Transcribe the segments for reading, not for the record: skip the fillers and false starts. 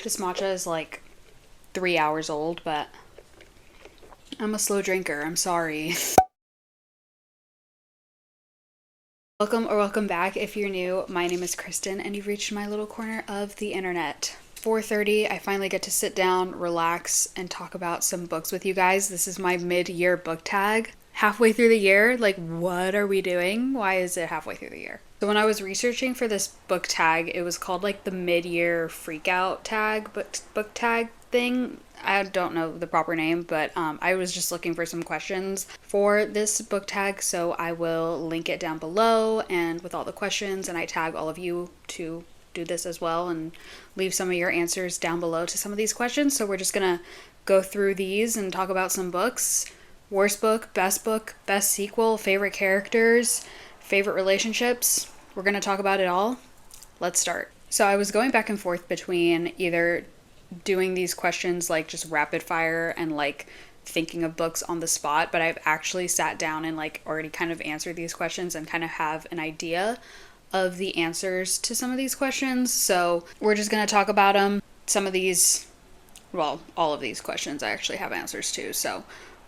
This matcha is like 3 hours old, but I'm a slow drinker. I'm sorry. Welcome back. If you're new, my name is Kristen, and you've reached my little corner of the internet. 4:30, I finally get to sit down, relax, and talk about some books with you guys. This is my mid-year book tag. Halfway through the year, like, what are we doing? Why is it halfway through the year? So when I was researching for this book tag, it was called like the mid-year freakout tag, book tag thing. I don't know the proper name, but I was just looking for some questions for this book tag, so I will link it down below and with all the questions, and I tag all of you to do this as well and leave some of your answers down below to some of these questions. So we're just gonna go through these and talk about some books. Worst book, best sequel, favorite characters, favorite relationships. We're gonna talk about it all. Let's start. So I was going back and forth between either doing these questions like just rapid fire and like thinking of books on the spot, but I've actually sat down and like already kind of answered these questions and kind of have an idea of the answers to some of these questions. So we're just going to talk about them. Some of these, well, all of these questions I actually have answers to. So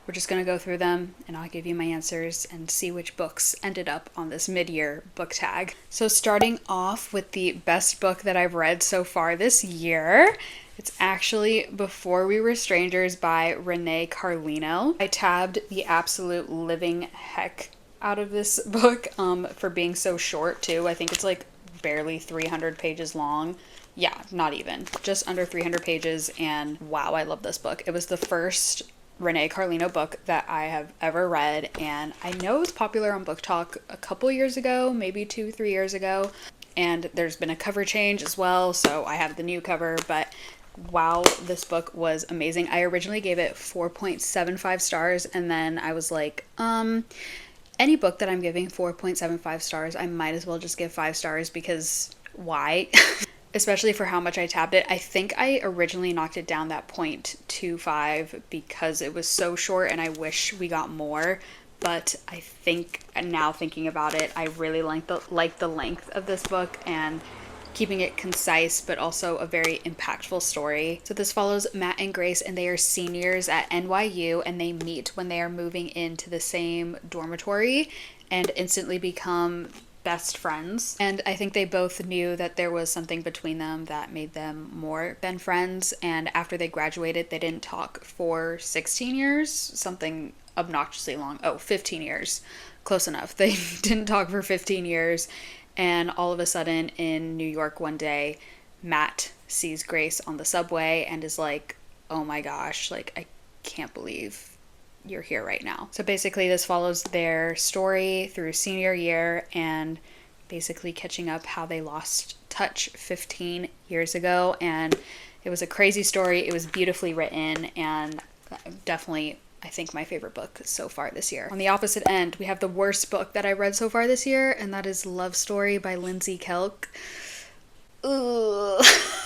we're just going to go through them and I'll give you my answers and see which books ended up on this mid-year book tag. So starting off with the best book that I've read so far this year, it's actually Before We Were Strangers by Renee Carlino. I tabbed the absolute living heck out of this book for being so short too. I think it's like barely 300 pages long. Yeah, not even. Just under 300 pages, and wow, I love this book. It was the first Renee Carlino book that I have ever read, and I know it was popular on Book Talk a couple years ago, maybe 2-3 years ago, and there's been a cover change as well, so I have the new cover, but wow, this book was amazing. I originally gave it 4.75 stars, and then I was like, any book that I'm giving 4.75 stars, I might as well just give 5 stars, because why? Especially for how much I tabbed it. I think I originally knocked it down that 0.25 because it was so short and I wish we got more. But I think now thinking about it, I really like the length of this book and keeping it concise, but also a very impactful story. So this follows Matt and Grace, and they are seniors at NYU, and they meet when they are moving into the same dormitory and instantly become best friends. And I think they both knew that there was something between them that made them more than friends. And after they graduated, they didn't talk for 16 years, something obnoxiously long. Oh, 15 years. Close enough. They didn't talk for 15 years. And all of a sudden in New York one day, Matt sees Grace on the subway and is like, oh my gosh, like, I can't believe you're here right now. So basically this follows their story through senior year and basically catching up how they lost touch 15 years ago. And it was a crazy story. It was beautifully written, and definitely, I think, my favorite book so far this year. On the opposite end, we have the worst book that I read so far this year, and that is Love Story by Lindsay Kelk. Ugh.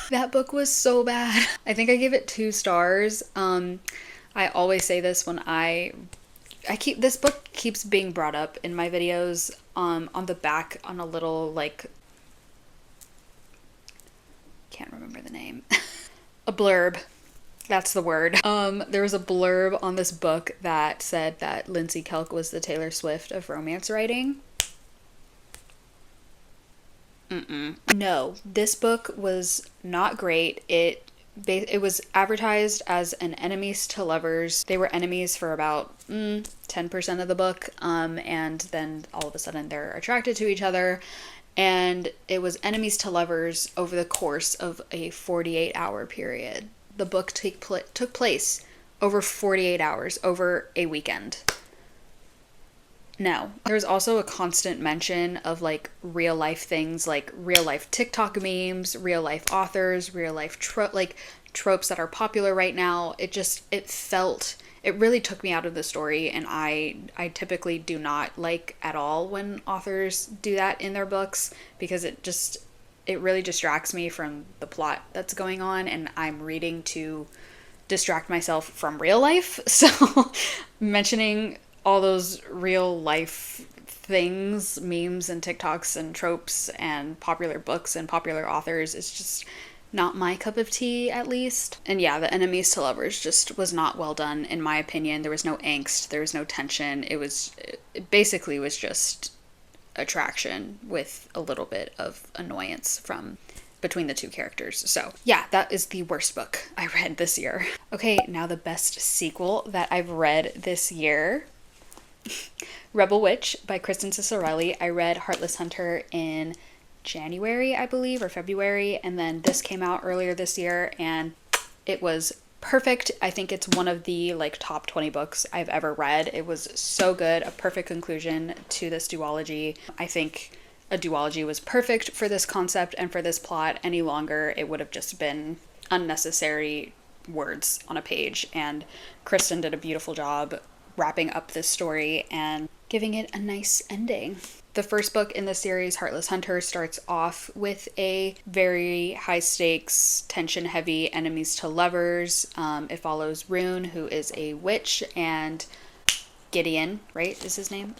That book was so bad. I think I gave it 2 stars. I always say this when this book keeps being brought up in my videos, on the back on a little, like, can't remember the name. A blurb. That's the word. There was a blurb on this book that said that Lindsay Kelk was the Taylor Swift of romance writing. No, this book was not great. It was advertised as an enemies to lovers. They were enemies for about 10% of the book, and then all of a sudden they're attracted to each other, and it was enemies to lovers over the course of a 48-hour period. The book took place over 48 hours, over a weekend. No. There's also a constant mention of like real life things, like real life TikTok memes, real life authors, real life tropes that are popular right now. It really took me out of the story, and I typically do not like at all when authors do that in their books, because it really distracts me from the plot that's going on, and I'm reading to distract myself from real life. So mentioning all those real life things, memes and TikToks and tropes and popular books and popular authors is just not my cup of tea, at least. And yeah, the enemies to lovers just was not well done, in my opinion. There was no angst, there was no tension. It basically was just attraction with a little bit of annoyance from between the two characters. So yeah, that is the worst book I read this year. Okay, now the best sequel that I've read this year. Rebel Witch by Kristen Cicerelli. I read Heartless Hunter in January, I believe, or February, and then this came out earlier this year, and it was perfect. I think it's one of the top 20 books I've ever read. It was so good, a perfect conclusion to this duology. I think a duology was perfect for this concept and for this plot. Any longer, it would have just been unnecessary words on a page, and Kristen did a beautiful job wrapping up this story and giving it a nice ending. The first book in the series, Heartless Hunter, starts off with a very high stakes, tension heavy enemies to lovers. It follows Rune, who is a witch, and Gideon, right, is his name?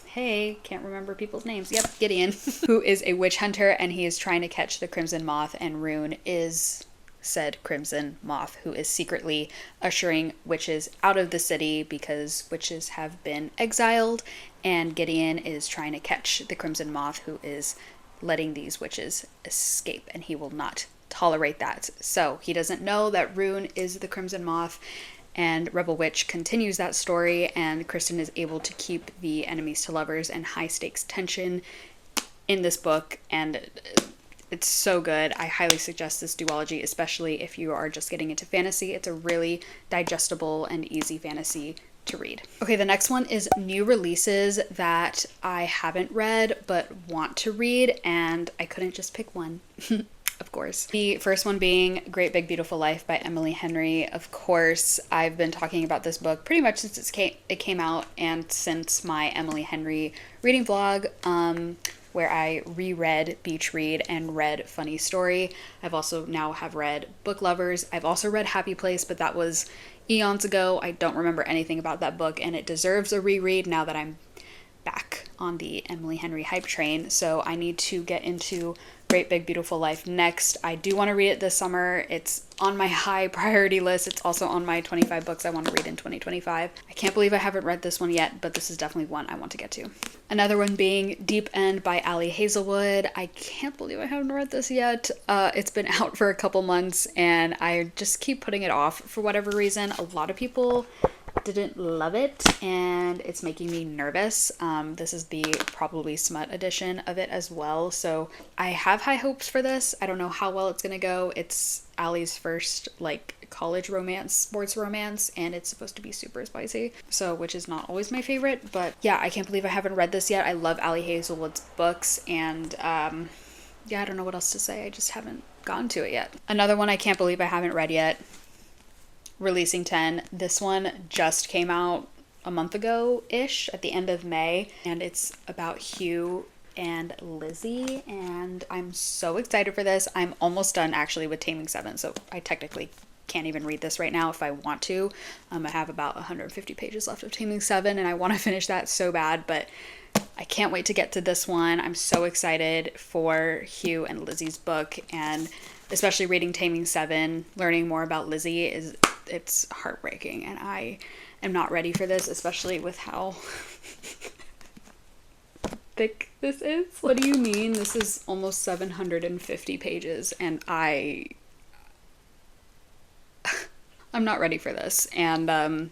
Hey, can't remember people's names. Yep, Gideon, who is a witch hunter, and he is trying to catch the Crimson Moth, and Rune is said Crimson Moth, who is secretly ushering witches out of the city because witches have been exiled, and Gideon is trying to catch the Crimson Moth, who is letting these witches escape, and he will not tolerate that. So he doesn't know that Rune is the Crimson Moth, and Rebel Witch continues that story, and Kristen is able to keep the enemies to lovers and high stakes tension in this book, and it's so good. I highly suggest this duology, especially if you are just getting into fantasy. It's a really digestible and easy fantasy to read. Okay, the next one is new releases that I haven't read but want to read, and I couldn't just pick one. Of course. The first one being Great Big Beautiful Life by Emily Henry. Of course, I've been talking about this book pretty much since it came out, and since my Emily Henry reading vlog, where I reread Beach Read and read Funny Story. I've also now have read Book Lovers. I've also read Happy Place, but that was eons ago. I don't remember anything about that book, and it deserves a reread now that I'm back on the Emily Henry hype train. So I need to get into Great Big Beautiful Life next. I do want to read it this summer. It's on my high priority list. It's also on my 25 books I want to read in 2025. I can't believe I haven't read this one yet, but this is definitely one I want to get to. Another one being Deep End by Ali Hazelwood. I can't believe I haven't read this yet. It's been out for a couple months, and I just keep putting it off for whatever reason. A lot of people didn't love it, and it's making me nervous. This is the probably smut edition of it as well, so I have high hopes for this. I don't know how well it's gonna go. It's Allie's first college romance, sports romance, and it's supposed to be super spicy, so which is not always my favorite. But yeah, I can't believe I haven't read this yet. I love Ali Hazelwood's books, and yeah, I don't know what else to say. I just haven't gotten to it yet. Another one I can't believe I haven't read yet, Releasing 10. This one just came out a month ago-ish, at the end of May, and it's about Hugh and Lizzie, and I'm so excited for this. I'm almost done actually with Taming 7, so I technically can't even read this right now if I want to. I have about 150 pages left of Taming 7, and I want to finish that so bad, but I can't wait to get to this one. I'm so excited for Hugh and Lizzie's book, and especially reading Taming 7, learning more about Lizzie it's heartbreaking, and I am not ready for this, especially with how thick this is. What do you mean? This is almost 750 pages, and I'm not ready for this, and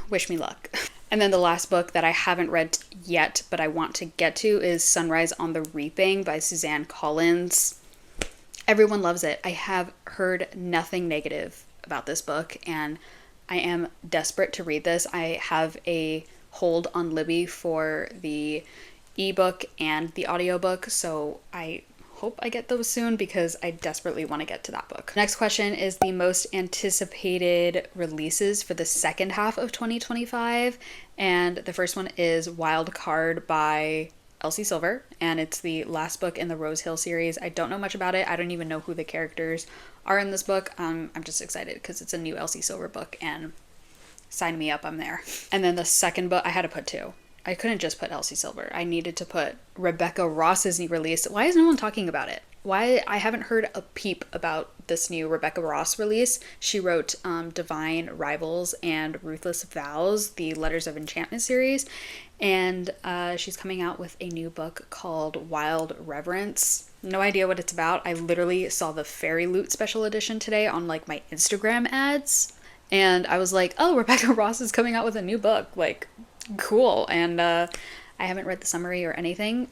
wish me luck. And then the last book that I haven't read yet, but I want to get to, is Sunrise on the Reaping by Suzanne Collins. Everyone loves it. I have heard nothing negative about this book, and I am desperate to read this. I have a hold on Libby for the ebook and the audiobook, so I hope I get those soon because I desperately want to get to that book. Next question is the most anticipated releases for the second half of 2025, and the first one is Wild Card by Elsie Silver, and it's the last book in the Rose Hill series. I don't know much about it. I don't even know who the characters are in this book. I'm just excited because it's a new Elsie Silver book, and sign me up, I'm there. And then the second book, I had to put two. I couldn't just put Elsie Silver. I needed to put Rebecca Ross's new release. Why is no one talking about it? why I haven't heard a peep about this new Rebecca Ross release. She wrote Divine Rivals and Ruthless Vows, the Letters of Enchantment series, and she's coming out with a new book called Wild Reverence. No idea what it's about. I literally saw the Fairy Loot special edition today on like my Instagram ads, and I was like, oh, Rebecca Ross is coming out with a new book, like cool. And I haven't read the summary or anything.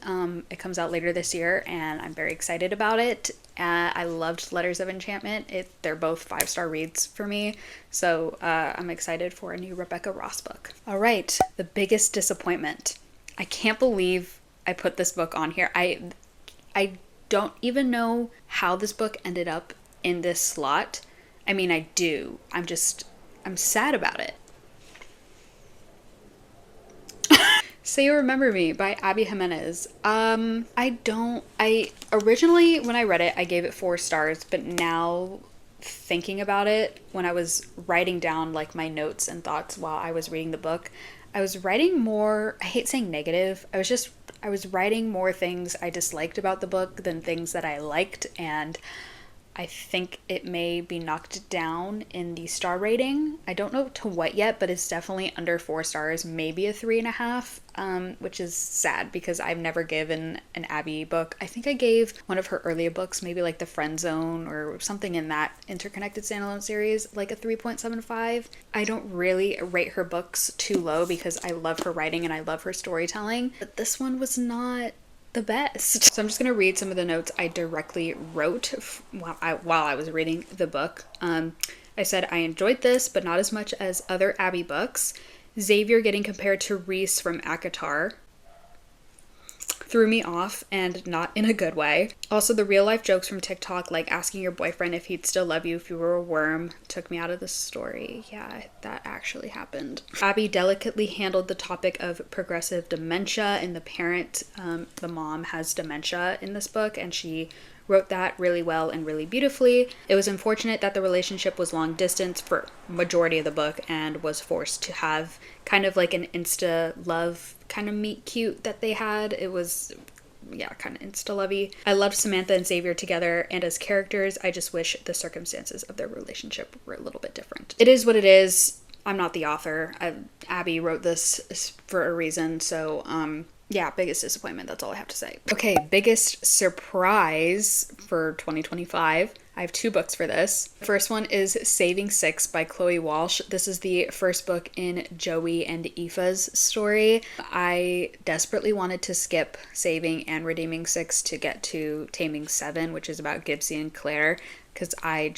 It comes out later this year, and I'm very excited about it. I loved Letters of Enchantment. They're both 5-star reads for me, so I'm excited for a new Rebecca Ross book. All right, the biggest disappointment. I can't believe I put this book on here. I don't even know how this book ended up in this slot. I mean, I do. I'm sad about it. Say You Remember Me by Abby Jimenez. I originally, when I read it, I gave it 4 stars, but now thinking about it, when I was writing down like my notes and thoughts while I was reading the book, I was writing more, I hate saying negative, I was writing more things I disliked about the book than things that I liked, and I think it may be knocked down in the star rating. I don't know to what yet, but it's definitely under 4 stars, maybe a 3.5, which is sad because I've never given an Abby book. I think I gave one of her earlier books, maybe like The Friend Zone or something in that Interconnected Standalone series, like a 3.75. I don't really rate her books too low because I love her writing and I love her storytelling, but this one was not the best. So I'm just going to read some of the notes I directly wrote while I was reading the book. I said, I enjoyed this, but not as much as other Abby books. Xavier getting compared to Reese from ACOTAR threw me off, and not in a good way. Also, the real life jokes from TikTok, like asking your boyfriend if he'd still love you if you were a worm, took me out of the story. Yeah, that actually happened. Abby delicately handled the topic of progressive dementia, and the mom has dementia in this book, and she wrote that really well and really beautifully. It was unfortunate that the relationship was long distance for majority of the book and was forced to have kind of like an insta love kind of meet cute that they had. It was, yeah, kind of insta-lovey. I loved Samantha and Xavier together, and as characters, I just wish the circumstances of their relationship were a little bit different. It is what it is. I'm not the author. Abby wrote this for a reason, so yeah, biggest disappointment. That's all I have to say. Okay, biggest surprise for 2025. I have 2 books for this. The first one is Saving Six by Chloe Walsh. This is the first book in Joey and Aoife's story. I desperately wanted to skip Saving and Redeeming Six to get to Taming Seven, which is about Gibbsy and Claire, because I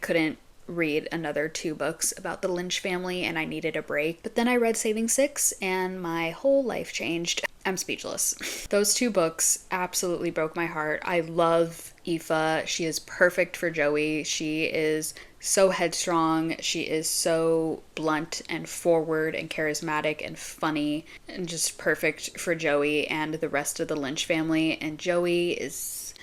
couldn't read another 2 books about the Lynch family and I needed a break. But then I read Saving Six and my whole life changed. I'm speechless. Those 2 books absolutely broke my heart. I love Aoife. She is perfect for Joey. She is so headstrong. She is so blunt and forward and charismatic and funny and just perfect for Joey and the rest of the Lynch family. And Joey is...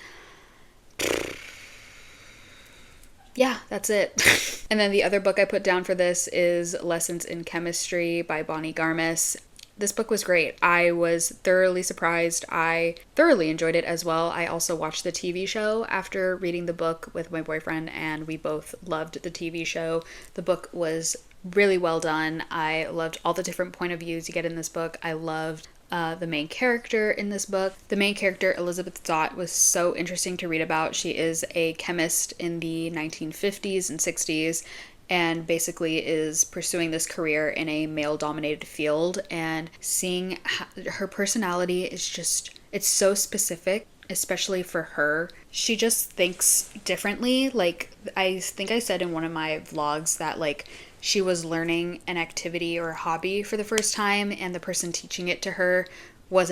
yeah, that's it. And then the other book I put down for this is Lessons in Chemistry by Bonnie Garmis. This book was great. I was thoroughly surprised. I thoroughly enjoyed it as well. I also watched the TV show after reading the book with my boyfriend, and we both loved the TV show. The book was really well done. I loved all the different point of views you get in this book. I loved the main character in this book. The main character, Elizabeth Zott, was so interesting to read about. She is a chemist in the 1950s and 60s and basically is pursuing this career in a male-dominated field, and seeing her personality is just, it's so specific, especially for her. She just thinks differently. Like, I think I said in one of my vlogs that, like, she was learning an activity or a hobby for the first time, and the person teaching it to her was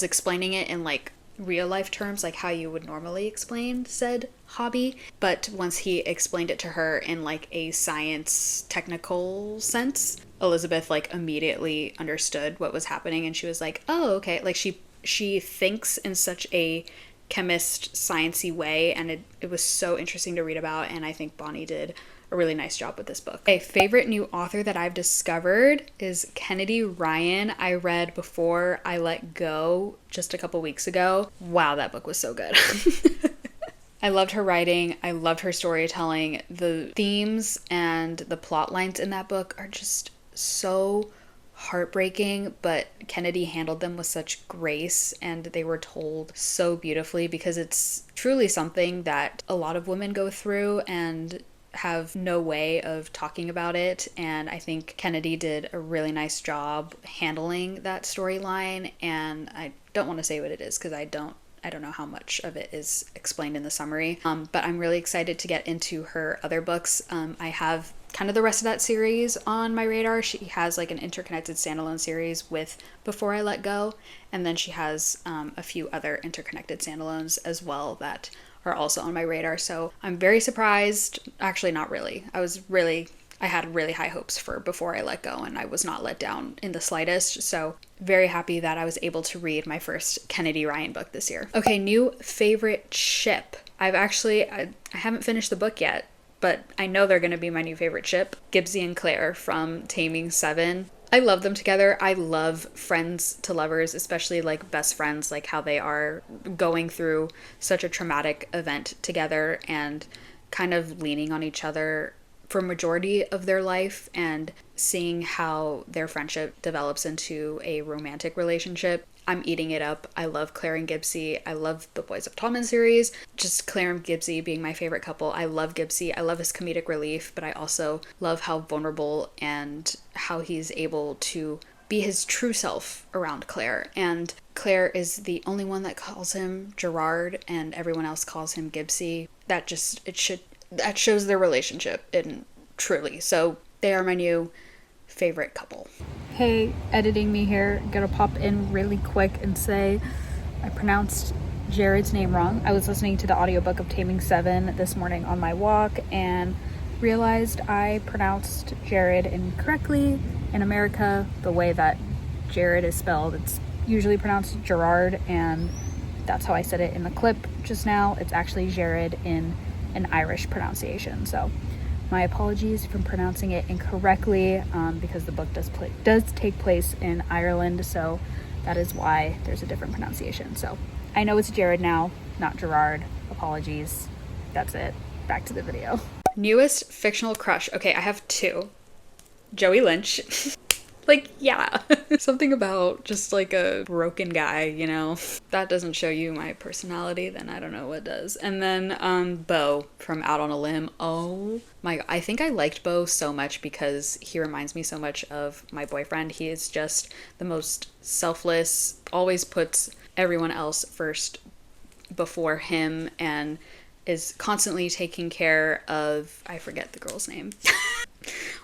explaining it in, like, real life terms, like how you would normally explain said hobby, but once he explained it to her in like a science technical sense, Elizabeth like immediately understood what was happening, and she was like, oh, okay. Like she thinks in such a chemist sciencey way, and it was so interesting to read about, and I think Bonnie did a really nice job with this book. A favorite new author that I've discovered is Kennedy Ryan. I read Before I Let Go just a couple weeks ago. Wow, that book was so good. I loved her writing. I loved her storytelling. The themes and the plot lines in that book are just so heartbreaking, but Kennedy handled them with such grace and they were told so beautifully because it's truly something that a lot of women go through and have no way of talking about it. And I think Kennedy did a really nice job handling that storyline. And I don't want to say what it is because I don't know how much of it is explained in the summary, but I'm really excited to get into her other books. I have kind of the rest of that series on my radar. She has like an interconnected standalone series with Before I Let Go, and then she has a few other interconnected standalones as well that are also on my radar. So I'm very surprised. Actually, not really. I had really high hopes for Before I Let Go, and I was not let down in the slightest. So very happy that I was able to read my first Kennedy Ryan book this year. Okay, new favorite ship. I haven't finished the book yet, but I know they're going to be my new favorite ship. Gibbsy and Claire from Taming 7. I love them together. I love friends to lovers, especially like best friends, like how they are going through such a traumatic event together and kind of leaning on each other for majority of their life and seeing how their friendship develops into a romantic relationship. I'm eating it up. I love Claire and Gibbsy. I love the Boys of Tommen series. Just Claire and Gibbsy being my favorite couple. I love Gibbsy. I love his comedic relief, but I also love how vulnerable and how he's able to be his true self around Claire. And Claire is the only one that calls him Gerard and everyone else calls him Gibbsy. That shows their relationship in truly. So they are my new favorite couple. Hey, editing me here. Gonna pop in really quick and say I pronounced Jared's name wrong. I was listening to the audiobook of Taming 7 this morning on my walk and realized I pronounced Jared incorrectly. In America, the way that Jared is spelled, it's usually pronounced Gerard, and that's how I said it in the clip just now. It's actually Jared in an Irish pronunciation. So my apologies for pronouncing it incorrectly, because the book does take place in Ireland, so that is why there's a different pronunciation. So I know it's Jared now, not Gerard. Apologies. That's it. Back to the video. Newest fictional crush. Okay, I have two. Joey Lynch. Like, yeah. Something about just like a broken guy, you know? That doesn't show you my personality, then I don't know what does. And then Beau from Out on a Limb. Oh my god. I think I liked Beau so much because he reminds me so much of my boyfriend. He is just the most selfless, always puts everyone else first before him, and is constantly taking care of, I forget the girl's name.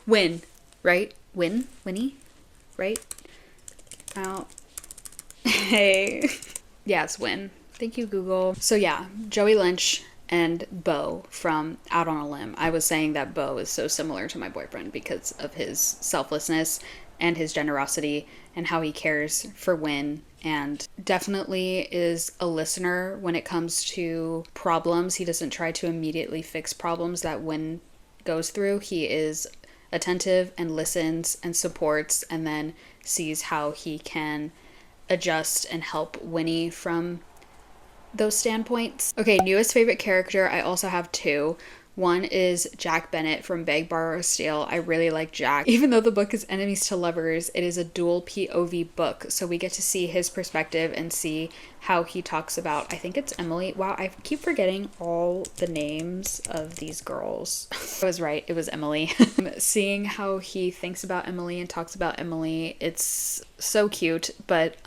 Win, right? Winnie? Right? Out. Hey. Yeah, it's Win. Thank you, Google. So yeah, Joey Lynch and Beau from Out on a Limb. I was saying that Beau is so similar to my boyfriend because of his selflessness and his generosity and how he cares for Win, and definitely is a listener when it comes to problems. He doesn't try to immediately fix problems that Win goes through. He is attentive and listens and supports, and then sees how he can adjust and help Winnie from those standpoints. Okay, newest favorite character. I also have two. One is Jack Bennett from Beg, Borrow, Steal. I really like Jack. Even though the book is Enemies to Lovers, it is a dual POV book, so we get to see his perspective and see how he talks about, I think it's Emily. Wow, I keep forgetting all the names of these girls. I was right, it was Emily. Seeing how he thinks about Emily and talks about Emily, it's so cute, but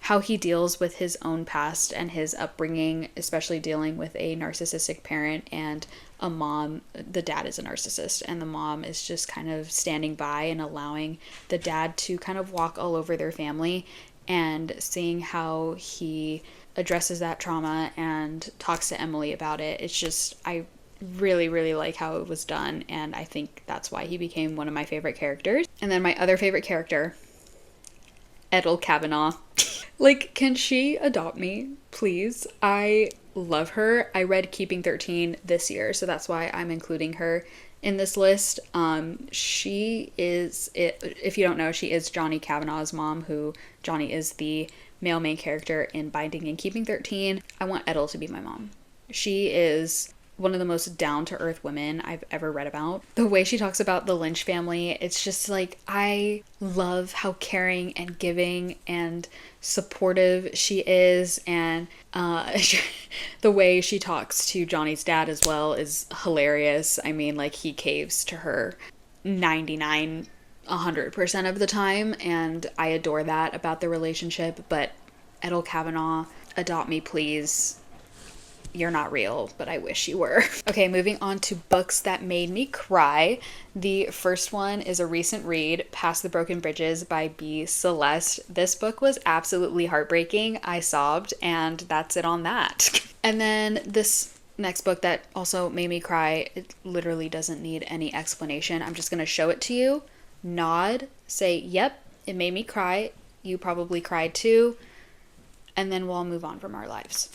how he deals with his own past and his upbringing, especially dealing with a narcissistic parent and a mom. The dad is a narcissist and the mom is just kind of standing by and allowing the dad to kind of walk all over their family, and seeing how he addresses that trauma and talks to Emily about it. It's just, I really, really like how it was done, and I think that's why he became one of my favorite characters. And then my other favorite character, Edel Kavanaugh. Like, can she adopt me, please? I love her. I read Keeping 13 this year, so that's why I'm including her in this list. She is, if you don't know, she is Johnny Kavanaugh's mom, who Johnny is the male main character in Binding and Keeping 13. I want Edel to be my mom. She is one of the most down-to-earth women I've ever read about. The way she talks about the Lynch family, it's just like, I love how caring and giving and supportive she is, and the way she talks to Johnny's dad as well is hilarious. I mean, like, he caves to her 100% of the time, and I adore that about the relationship. But Edel Kavanaugh, adopt me please. You're not real, but I wish you were. Okay, moving on to books that made me cry. The first one is a recent read, Past the Broken Bridges by B. Celeste. This book was absolutely heartbreaking. I sobbed, and that's it on that. And then this next book that also made me cry, it literally doesn't need any explanation. I'm just going to show it to you, nod, say, yep, it made me cry. You probably cried too. And then we'll move on from our lives.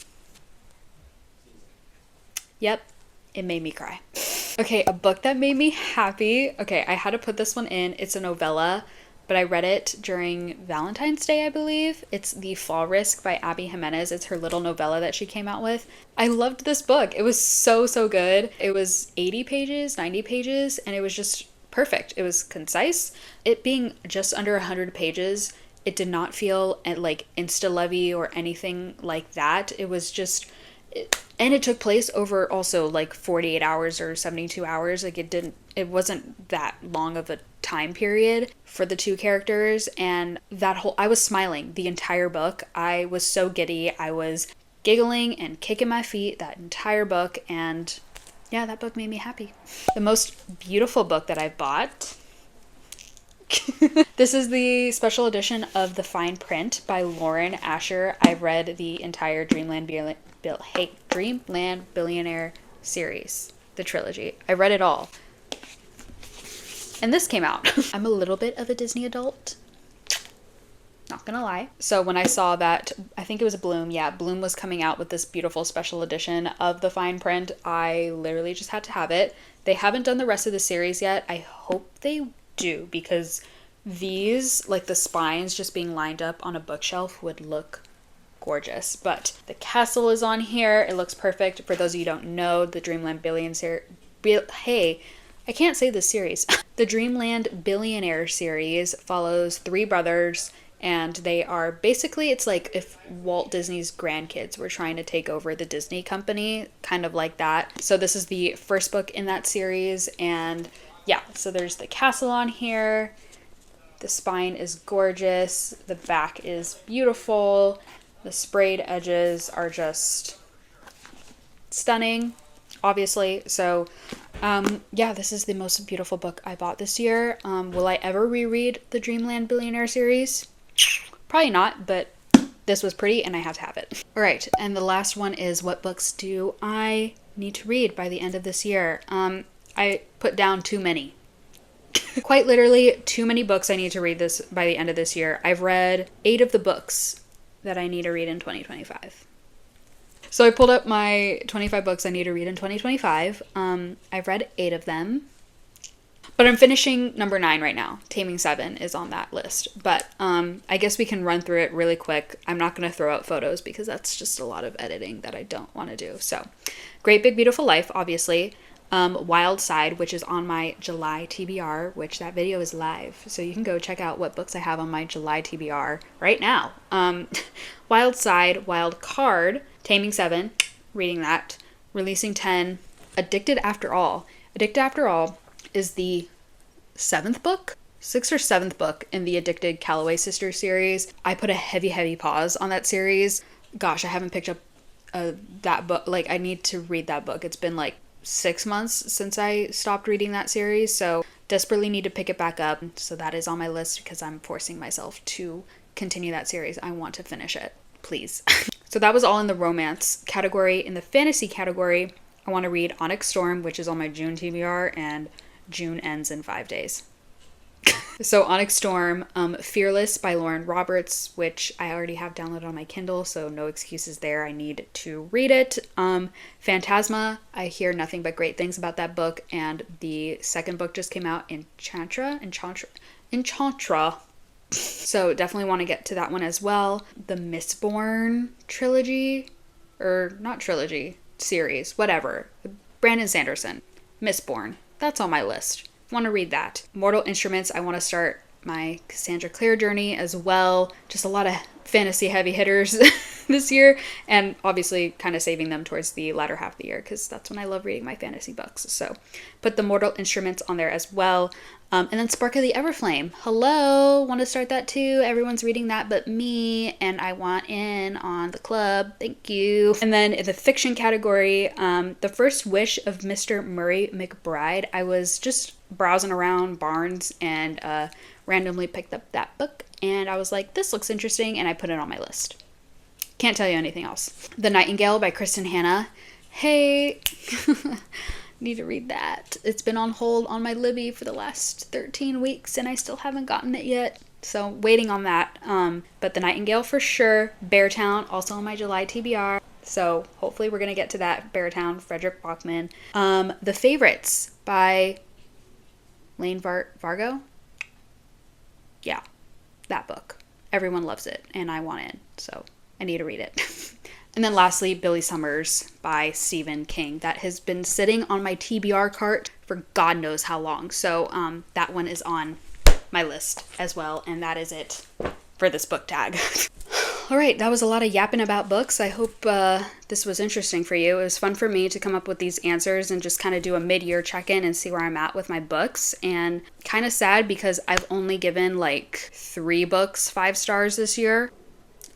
Yep, it made me cry. Okay, a book that made me happy. Okay, I had to put this one in. It's a novella, but I read it during Valentine's Day, I believe. It's The Fall Risk by Abby Jimenez. It's her little novella that she came out with. I loved this book. It was so, so good. It was 80 pages, 90 pages, and it was just perfect. It was concise. It being just under 100 pages, it did not feel like insta-levy or anything like that. It was just... And it took place over also like 48 hours or 72 hours. Like it wasn't that long of a time period for the two characters. And I was smiling the entire book. I was so giddy. I was giggling and kicking my feet that entire book. And yeah, that book made me happy. The most beautiful book that I bought. This is the special edition of The Fine Print by Lauren Asher. I've read the entire Dreamland Billionaire series, the trilogy. I read it all. And this came out. I'm a little bit of a Disney adult. Not gonna lie. So when I saw that, I think it was Bloom. Yeah, Bloom was coming out with this beautiful special edition of The Fine Print. I literally just had to have it. They haven't done the rest of the series yet. I hope they do, because these, like the spines just being lined up on a bookshelf, would look gorgeous. But the castle is on here. It looks perfect. For those of you who don't know, the Dreamland Hey, I can't say this series. The Dreamland Billionaire series follows three brothers, and they are basically, it's like if Walt Disney's grandkids were trying to take over the Disney company, kind of like that. So this is the first book in that series, and yeah, so there's the castle on here. The spine is gorgeous. The back is beautiful. The sprayed edges are just stunning, obviously. So, yeah, this is the most beautiful book I bought this year. Will I ever reread the Dreamland Billionaire series? Probably not, but this was pretty and I have to have it. All right, and the last one is, what books do I need to read by the end of this year? I put down too many. Quite literally, too many books I need to read this by the end of this year. I've read 8 of the books that I need to read in 2025. So I pulled up my 25 books I need to read in 2025. I've read 8 of them. But I'm finishing number 9 right now. Taming 7 is on that list. But I guess we can run through it really quick. I'm not going to throw out photos because that's just a lot of editing that I don't want to do. So, Great Big Beautiful Life, obviously. Wild Side, which is on my July TBR, which that video is live. So you can go check out what books I have on my July TBR right now. Wild Side, Wild Card, Taming 7, reading that. Releasing 10, Addicted After All. Addicted After All is the 6th or 7th book in the Addicted Calloway Sisters series. I put a heavy pause on that series. Gosh, I haven't picked up that book. Like, I need to read that book. It's been like 6 months since I stopped reading that series, so desperately need to pick it back up. So that is on my list because I'm forcing myself to continue that series. I want to finish it, please. So that was all in the romance category. In the fantasy category, I want to read Onyx Storm, which is on my June TBR, and June ends in 5 days. So Onyx Storm, Fearless by Lauren Roberts, which I already have downloaded on my Kindle, so no excuses there. I need to read it. Phantasma, I hear nothing but great things about that book, and the 2nd book just came out, Enchantra. So definitely want to get to that one as well. The Mistborn trilogy, or not trilogy. series, whatever. Brandon Sanderson, Mistborn. That's on my list. Want to read that. Mortal Instruments, I want to start my Cassandra Clare journey as well. Just a lot of fantasy heavy hitters this year, and obviously kind of saving them towards the latter half of the year because that's when I love reading my fantasy books. So put the Mortal Instruments on there as well. And then Spark of the Everflame. Hello, want to start that too. Everyone's reading that but me, and I want in on the club. Thank you. And then in the fiction category, The First Wish of Mr. Murray McBride. I was just browsing around Barnes and randomly picked up that book, and I was like, this looks interesting, and I put it on my list. Can't tell you anything else. The Nightingale by Kristen Hanna. Hey, need to read that. It's been on hold on my Libby for the last 13 weeks, and I still haven't gotten it yet. So waiting on that. But The Nightingale for sure. Beartown, also on my July TBR. So hopefully we're going to get to that. Beartown, Frederick Bachman. The Favorites by Lane Vargo. Yeah, that book. Everyone loves it, and I want it, so I need to read it. And then lastly, Billy Summers by Stephen King. That has been sitting on my TBR cart for God knows how long. So that one is on my list as well, and that is it for this book tag. All right, that was a lot of yapping about books. I hope this was interesting for you. It was fun for me to come up with these answers and just kind of do a mid-year check-in and see where I'm at with my books. And kind of sad because I've only given like 3 books 5 stars this year.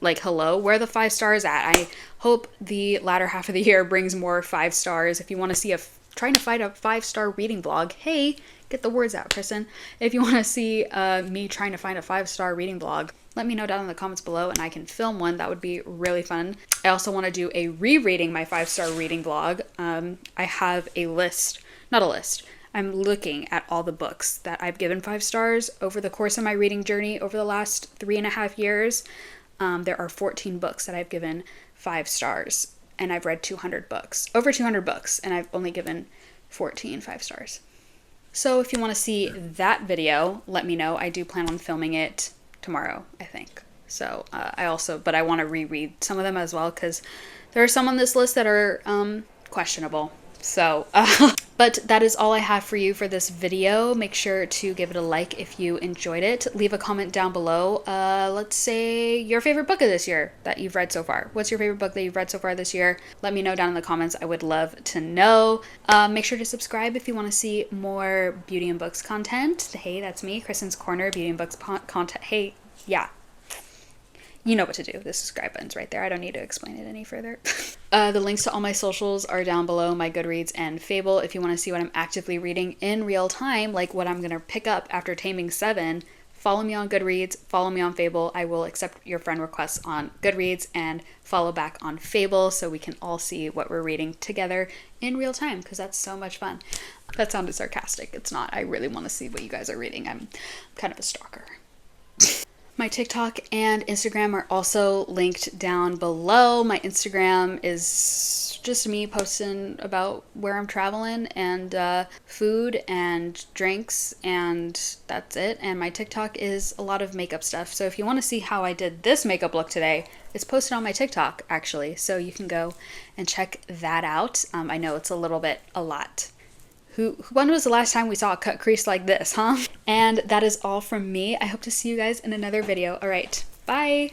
Like, hello, where are the 5 stars at? I hope the latter half of the year brings more 5 stars. If you want to see trying to find a 5-star reading vlog, hey, get the words out, Kristen. If you want to see me trying to find a 5-star reading vlog, let me know down in the comments below and I can film one. That would be really fun. I also want to do a rereading my 5-star reading vlog. I have a list, not a list. I'm looking at all the books that I've given 5 stars over the course of my reading journey over the last 3.5 years. There are 14 books that I've given 5 stars, and I've read 200 books, over 200 books, and I've only given 14 5 stars. So if you want to see that video, let me know. I do plan on filming it tomorrow, I think. So but I want to reread some of them as well because there are some on this list that are questionable. So, but that is all I have for you for this video. Make sure to give it a like if you enjoyed it. Leave a comment down below. Let's say your favorite book of this year that you've read so far. What's your favorite book that you've read so far this year? Let me know down in the comments. I would love to know. Make sure to subscribe if you want to see more Beauty and Books content. Hey, that's me, Kristen's Corner, Beauty and Books content. Hey, yeah. You know what to do. The subscribe button's right there. I don't need to explain it any further. The links to all my socials are down below, my Goodreads and Fable. If you want to see what I'm actively reading in real time, like what I'm going to pick up after Taming 7, follow me on Goodreads, follow me on Fable. I will accept your friend requests on Goodreads and follow back on Fable so we can all see what we're reading together in real time because that's so much fun. That sounded sarcastic. It's not. I really want to see what you guys are reading. I'm kind of a stalker. My TikTok and Instagram are also linked down below. My Instagram is just me posting about where I'm traveling and food and drinks, and that's it. And my TikTok is a lot of makeup stuff. So if you want to see how I did this makeup look today, it's posted on my TikTok actually. So you can go and check that out. I know it's a lot. When was the last time we saw a cut crease like this, huh? And that is all from me. I hope to see you guys in another video. All right, bye.